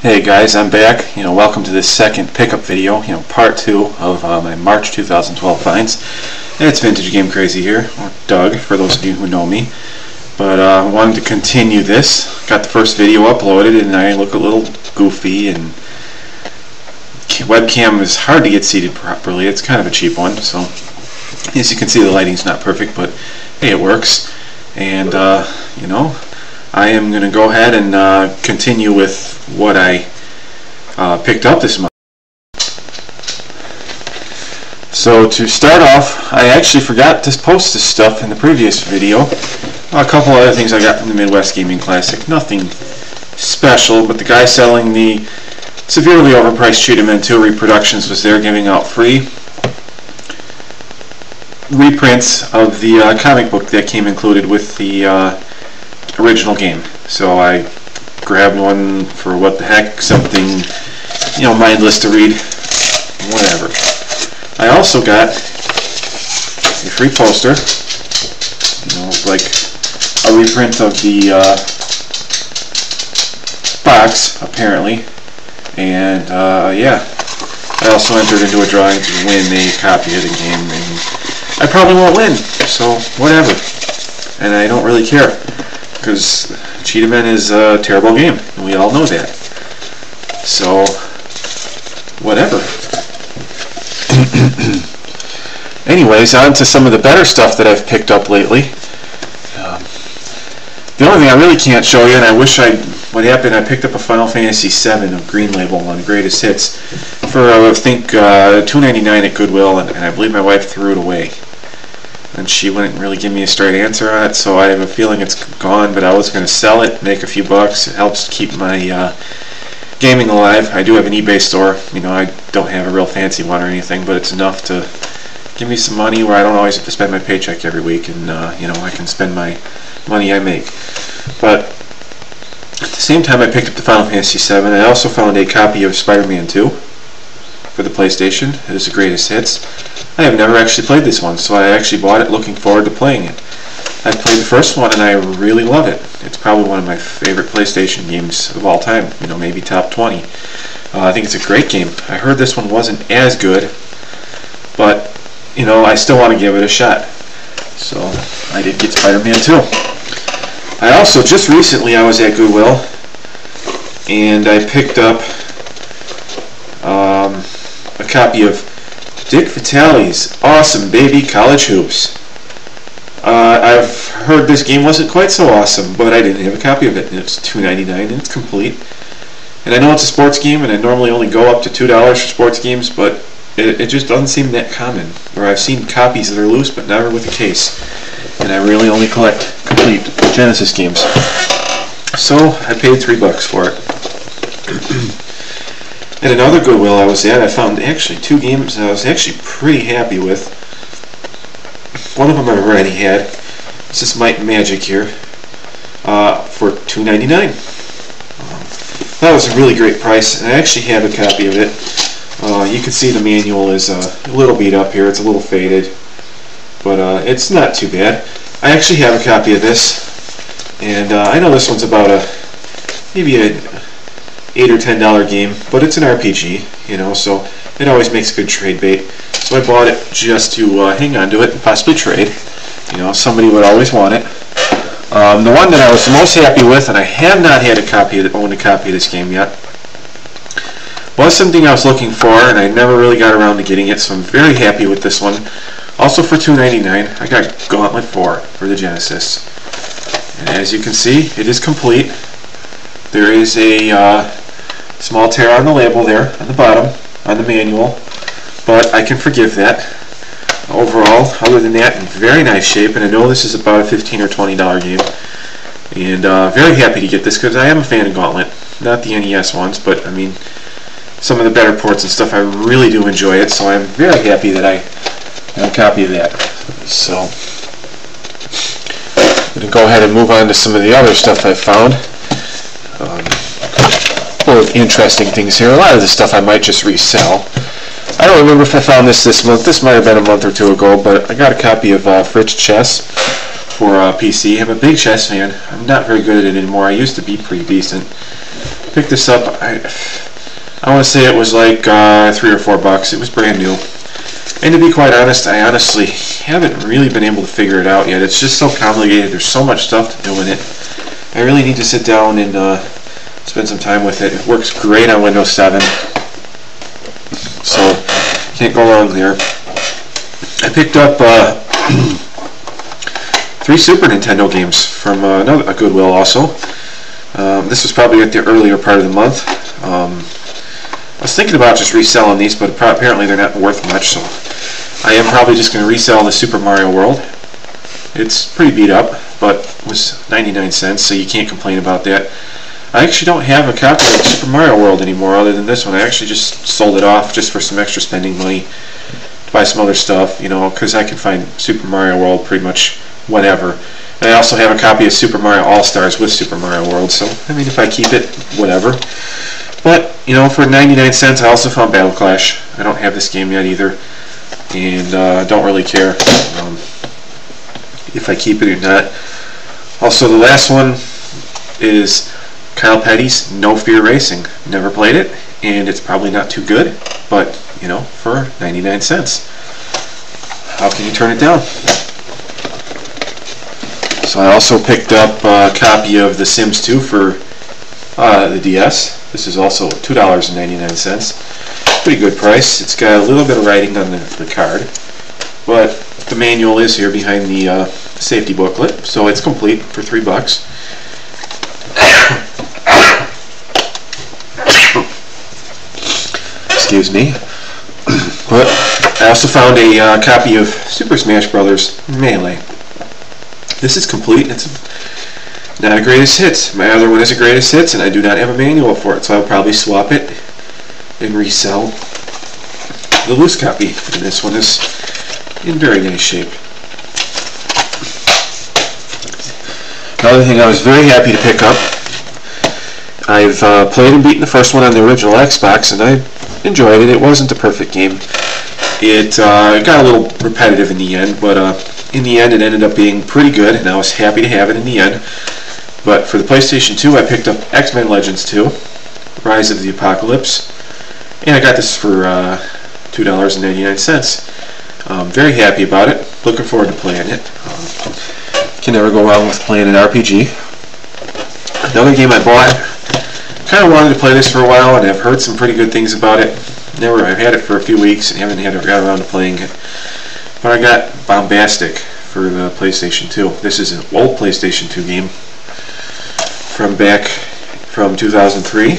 Hey guys, I'm back. Welcome to this second pickup video, part 2 of my March 2012 finds. It's Vintage Game Crazy here, or Doug, for those of you who know me. But I wanted to continue this. Got the first video uploaded and I look a little goofy, and webcam is hard to get seated properly. It's kind of a cheap one, so as you can see the lighting's not perfect, but hey, it works. And I am going to go ahead and continue with what I picked up this month. So to start off, I actually forgot to post this stuff in the previous video. A couple other things I got from the Midwest Gaming Classic. Nothing special, but the guy selling the severely overpriced Cheetah Men 2 reproductions was there giving out free reprints of the comic book that came included with the original game. So I grabbed one for what the heck, something mindless to read, whatever. I also got a free poster, like a reprint of the box apparently, and yeah, I also entered into a drawing to win a copy of the game, and I probably won't win, so whatever, and I don't really care, because Cheetah Men is a terrible game, and we all know that. So, whatever. Anyways, on to some of the better stuff that I've picked up lately. The only thing I really can't show you, and I wish what happened, I picked up a Final Fantasy VII of Green Label on Greatest Hits for, I think, $2.99 at Goodwill, and I believe my wife threw it away. And she wouldn't really give me a straight answer on it, so I have a feeling it's gone, but I was going to sell it, make a few bucks. It helps keep my gaming alive. I do have an eBay store. I don't have a real fancy one or anything, but it's enough to give me some money where I don't always have to spend my paycheck every week, and I can spend my money I make. But at the same time I picked up the Final Fantasy VII, I also found a copy of Spider-Man 2 for the PlayStation. It is the Greatest Hits. I have never actually played this one, so I actually bought it looking forward to playing it. I played the first one and I really love it. It's probably one of my favorite PlayStation games of all time, maybe top 20. I think it's a great game. I heard this one wasn't as good, but I still want to give it a shot. So I did get Spider-Man 2. I also, just recently, I was at Goodwill and I picked up a copy of Dick Vitale's Awesome Baby College Hoops. I've heard this game wasn't quite so awesome, but I didn't have a copy of it, and it's $2.99 and it's complete. And I know it's a sports game, and I normally only go up to $2 for sports games, but it just doesn't seem that common. Where I've seen copies that are loose, but never with a case. And I really only collect complete Genesis games. So I paid $3 for it. At another Goodwill I was at, I found actually 2 games that I was actually pretty happy with. One of them I already had. It's this Might and Magic here for $2.99. That was a really great price, and I actually have a copy of it. You can see the manual is a little beat up here. It's a little faded, but it's not too bad. I actually have a copy of this, and I know this one's about maybe a $8 or $10 game, but it's an RPG, so it always makes good trade bait. So I bought it just to hang on to it and possibly trade. Somebody would always want it. The one that I was the most happy with, and I have not had owned a copy of this game yet, was something I was looking for, and I never really got around to getting it, so I'm very happy with this one. Also for $2.99, I got Gauntlet 4 for the Genesis. And as you can see, it is complete. There is a small tear on the label there, on the bottom, on the manual, but I can forgive that. Overall, other than that, in very nice shape, and I know this is about a $15 or $20 game, and very happy to get this because I am a fan of Gauntlet. Not the NES ones, but I mean, some of the better ports and stuff, I really do enjoy it, so I'm very happy that I have a copy of that. So, I'm going to go ahead and move on to some of the other stuff I've found. Full of interesting things here. A lot of the stuff I might just resell. I don't remember if I found this month. This might have been a month or 2 ago, but I got a copy of Fritz Chess for PC. I'm a big chess fan. I'm not very good at it anymore. I used to be pretty decent. Picked this up. I want to say it was like $3 or $4. It was brand new. And to be quite honest, I honestly haven't really been able to figure it out yet. It's just so complicated. There's so much stuff to do in it. I really need to sit down and spend some time with it. It works great on Windows 7. So, can't go wrong there. I picked up 3 Super Nintendo games from a Goodwill also. This was probably at the earlier part of the month. I was thinking about just reselling these, but apparently they're not worth much, so I am probably just going to resell the Super Mario World. It's pretty beat up, but was 99 cents, so you can't complain about that. I actually don't have a copy of Super Mario World anymore other than this one. I actually just sold it off just for some extra spending money to buy some other stuff, you know, because I can find Super Mario World pretty much whenever. And I also have a copy of Super Mario All-Stars with Super Mario World, so, I mean, if I keep it, whatever. But, you know, for 99 cents, I also found Battle Clash. I don't have this game yet either, and don't really care if I keep it or not. Also, the last one is Kyle Petty's No Fear Racing. Never played it, and it's probably not too good, but, you know, for 99 cents. How can you turn it down? So I also picked up a copy of The Sims 2 for the DS. This is also $2.99. Pretty good price. It's got a little bit of writing on the card, but the manual is here behind the safety booklet, so it's complete for $3. Excuse me. But I also found a copy of Super Smash Bros. Melee. This is complete. It's not a greatest hits. My other one is a greatest hits, and I do not have a manual for it, so I'll probably swap it and resell the loose copy. And this one is in very nice shape. Another thing I was very happy to pick up. I've played and beaten the first one on the original Xbox, and I enjoyed it. It wasn't a perfect game. It got a little repetitive in the end, but in the end it ended up being pretty good, and I was happy to have it in the end. But for the PlayStation 2, I picked up X-Men Legends 2, Rise of the Apocalypse, and I got this for $2.99. Very happy about it. Looking forward to playing it. Can never go wrong with playing an RPG. Another game I bought. Kind of wanted to play this for a while, and I've heard some pretty good things about it. I've had it for a few weeks and haven't got around to playing it. But I got Bombastic for the PlayStation 2. This is an old PlayStation 2 game from 2003,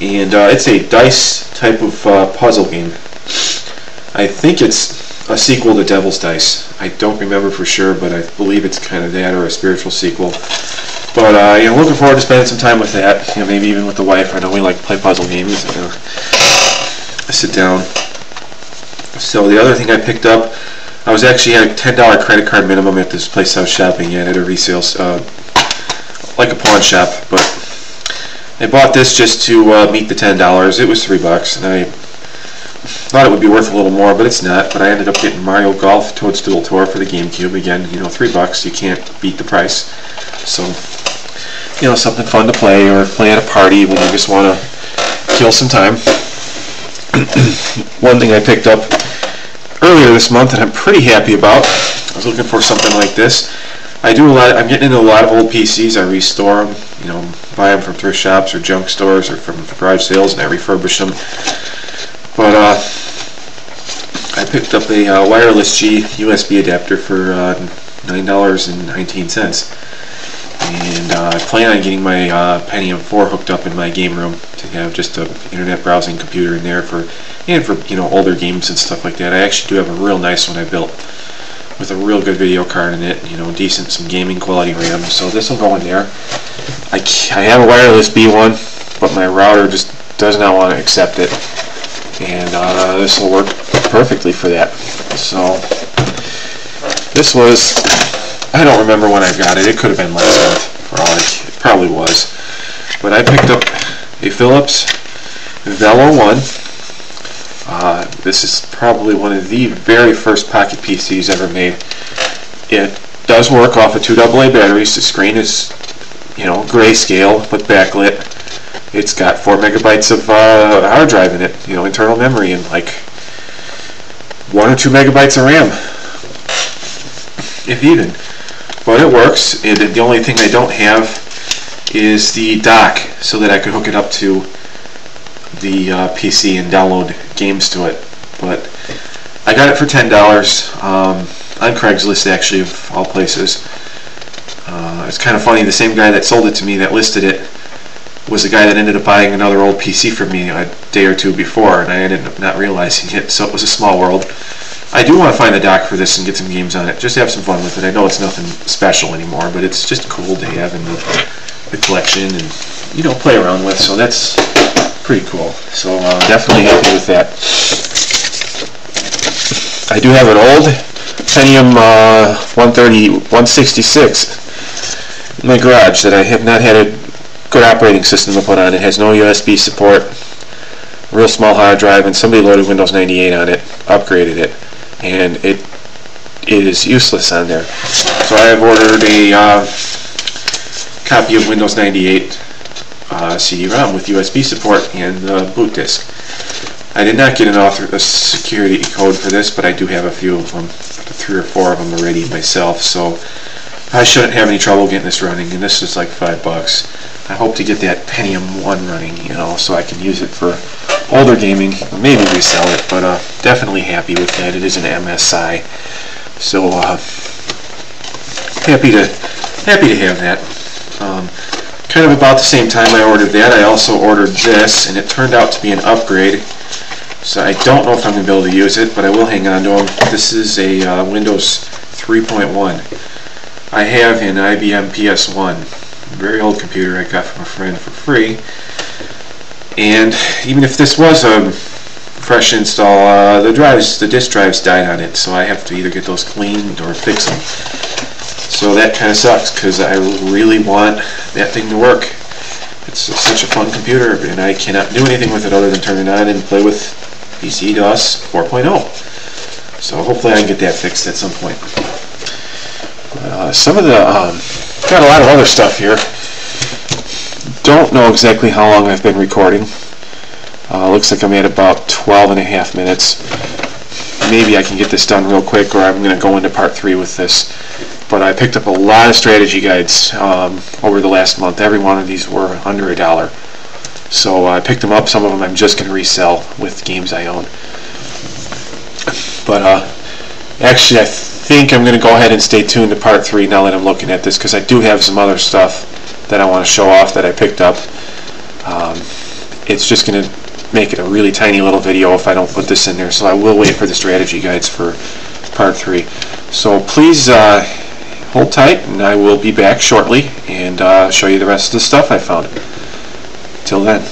and it's a dice type of puzzle game. I think it's a sequel to Devil's Dice. I don't remember for sure, but I believe it's kind of that or a spiritual sequel. But you know, looking forward to spending some time with that. You know, maybe even with the wife. I know we like to play puzzle games. Sit down. So the other thing I picked up, I was actually at a $10 credit card minimum at this place I was shopping at a resale, like a pawn shop. But I bought this just to meet the $10. It was $3, and I thought it would be worth a little more, but it's not. But I ended up getting Mario Golf Toadstool Tour for the GameCube. Again, you know, $3. You can't beat the price. So, you know, something fun to play or play at a party when you just want to kill some time. One thing I picked up earlier this month that I'm pretty happy about. I was looking for something like this. I'm getting into a lot of old PCs. I restore them, you know, buy them from thrift shops or junk stores or from garage sales, and I refurbish them. But I picked up a wireless G USB adapter for $9.19. And I plan on getting my Pentium 4 hooked up in my game room to have just an internet browsing computer in there for you know, older games and stuff like that. I actually do have a real nice one I built with a real good video card in it, you know, some gaming quality RAM. So this will go in there. I have a wireless B one, but my router just does not want to accept it, and this will work perfectly for that. So this was, I don't remember when I got it. It could have been last month, for all it probably was. But I picked up a Philips Velo 1. This is probably one of the very first pocket PCs ever made. It does work off of 2 AA batteries. The screen is, you know, grayscale but backlit. It's got 4 megabytes of hard drive in it, internal memory, and like 1 or 2 megabytes of RAM, if even. But it works. The only thing I don't have is the dock, so that I could hook it up to the PC and download games to it. But I got it for $10 on Craigslist, actually, of all places. It's kind of funny, the same guy that sold it to me, that listed it, was the guy that ended up buying another old PC from me a day or two before, and I ended up not realizing it, so it was a small world. I do want to find a dock for this and get some games on it, just to have some fun with it. I know it's nothing special anymore, but it's just cool to have in the collection and, play around with, so that's pretty cool. So definitely happy with that. I do have an old Pentium 166 in my garage that I have not had a good operating system to put on. It has no USB support, real small hard drive, and somebody loaded Windows 98 on it, upgraded it, and it is useless on there. So I have ordered a copy of Windows 98 CD-ROM with USB support and the boot disk. I did not get a security code for this, but I do have a few of them, 3 or 4 of them already myself, so I shouldn't have any trouble getting this running, and this is like $5. I hope to get that Pentium 1 running, so I can use it for older gaming, or maybe resell it, but definitely happy with that. It is an MSI, so happy to have that. Kind of about the same time I ordered that, I also ordered this, and it turned out to be an upgrade. So I don't know if I'm going to be able to use it, but I will hang on to them. This is a Windows 3.1. I have an IBM PS1, a very old computer I got from a friend for free. And even if this was a fresh install, the disk drives died on it, so I have to either get those cleaned or fix them. So that kind of sucks, because I really want that thing to work. It's such a fun computer, and I cannot do anything with it other than turn it on and play with PC-DOS 4.0. So hopefully I can get that fixed at some point. Some of the got a lot of other stuff here. Don't know exactly how long I've been recording. Looks like I'm at about 12.5 minutes. Maybe I can get this done real quick, or I'm going to go into part 3 with this. But I picked up a lot of strategy guides over the last month. Every one of these were under $1. So I picked them up. Some of them I'm just going to resell with games I own. But actually, I think I'm going to go ahead and stay tuned to part 3 now that I'm looking at this, because I do have some other stuff that I want to show off that I picked up. It's just going to make it a really tiny little video if I don't put this in there, so I will wait for the strategy guides for part 3. So please hold tight, and I will be back shortly and show you the rest of the stuff I found. Till then.